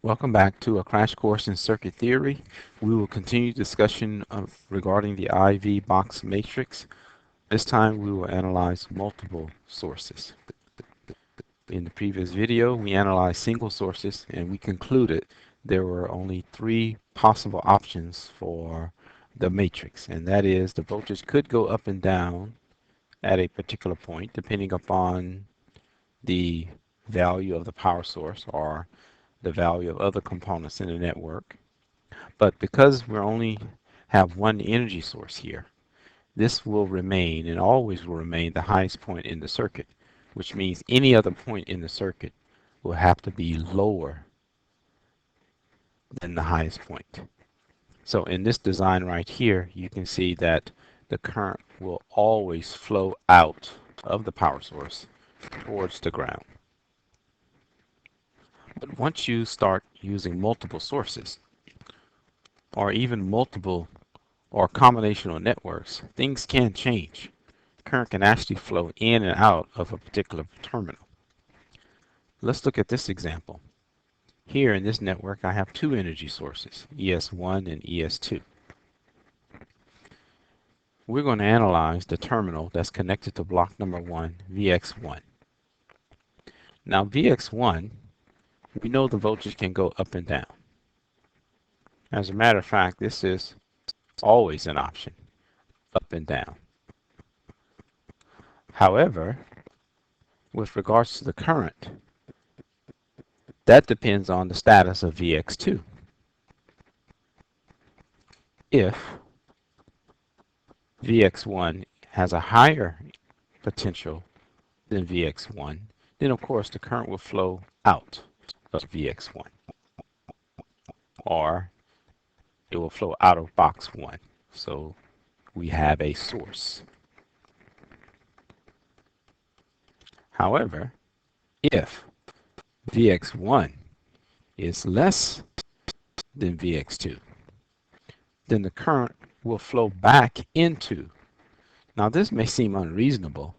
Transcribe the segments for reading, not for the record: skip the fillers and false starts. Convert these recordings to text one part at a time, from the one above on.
Welcome back to a crash course in circuit theory. We will continue discussion regarding the IV box matrix. This time we will analyze multiple sources. In the previous video, we analyzed single sources and we concluded there were only three possible options for the matrix, and that is the voltage could go up and down at a particular point depending upon the value of the power source or the value of other components in the network. But because we only have one energy source here, this will remain and always will remain the highest point in the circuit, which means any other point in the circuit will have to be lower than the highest point. So in this design right here, you can see that the current will always flow out of the power source towards the ground. But once you start using multiple sources, or even multiple or combinational networks, things can change. Current can actually flow in and out of a particular terminal. Let's look at this example. Here in this network, I have two energy sources, ES1 and ES2. We're going to analyze the terminal that's connected to block number 1, VX1. Now VX1, we know the voltage can go up and down. As a matter of fact, this is always an option, up and down. However, with regards to the current, that depends on the status of VX2. If VX1 has a higher potential than VX1, then of course the current will flow out of VX1, or it will flow out of box 1. So we have a source. However, if VX1 is less than VX2, then the current will flow back into. Now this may seem unreasonable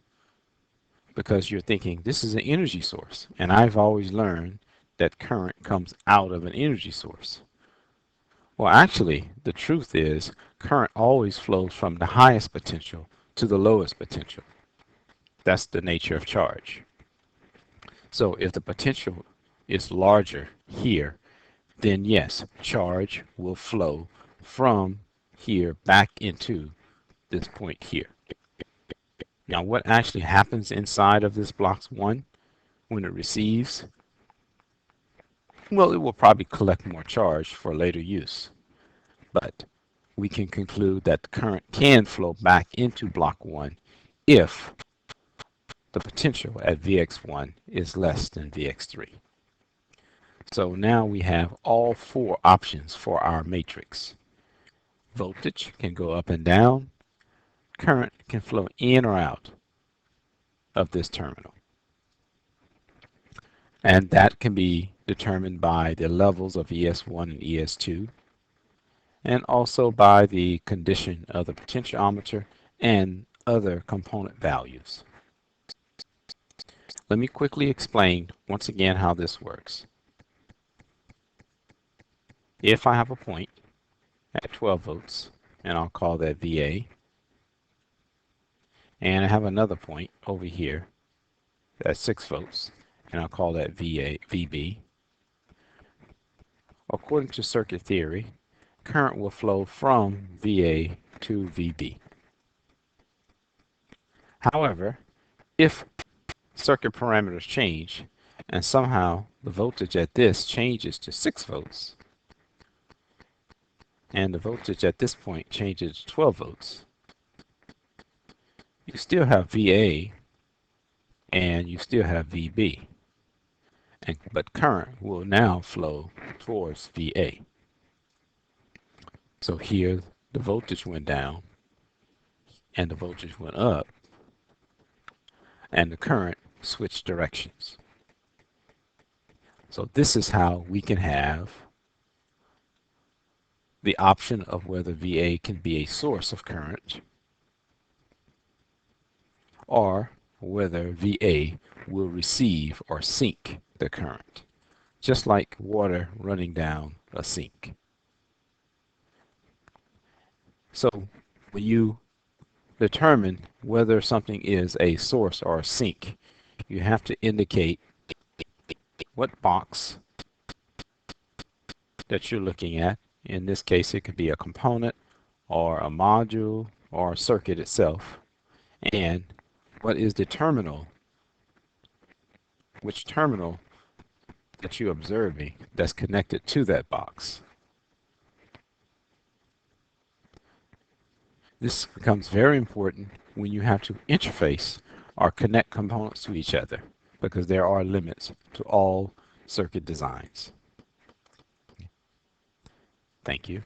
because you're thinking this is an energy source, and I've always learned that current comes out of an energy source. Well, actually, the truth is current always flows from the highest potential to the lowest potential. That's the nature of charge. So if the potential is larger here, then yes, charge will flow from here back into this point here. Now what actually happens inside of this box 1 when it receives? Well, it will probably collect more charge for later use. But we can conclude that the current can flow back into block 1 if the potential at Vx1 is less than Vx3. So now we have all four options for our matrix. Voltage can go up and down. Current can flow in or out of this terminal. And that can be determined by the levels of ES1 and ES2, and also by the condition of the potentiometer and other component values. Let me quickly explain once again how this works. If I have a point at 12 volts, and I'll call that VA, and I have another point over here that's 6 volts, and I'll call that VB. According to circuit theory, current will flow from VA to VB. However, if circuit parameters change and somehow the voltage at this changes to 6 volts and the voltage at this point changes to 12 volts, you still have VA and you still have VB, but current will now flow towards VA. So here the voltage went down and the voltage went up, and the current switched directions. So this is how we can have the option of whether VA can be a source of current or whether VA will receive or sink the current. just like water running down a sink. So when you determine whether something is a source or a sink, you have to indicate what box that you're looking at. In this case, it could be a component or a module or a circuit itself. And what is the terminal, which terminal that you're observing that's connected to that box. This becomes very important when you have to interface or connect components to each other, because there are limits to all circuit designs. Thank you.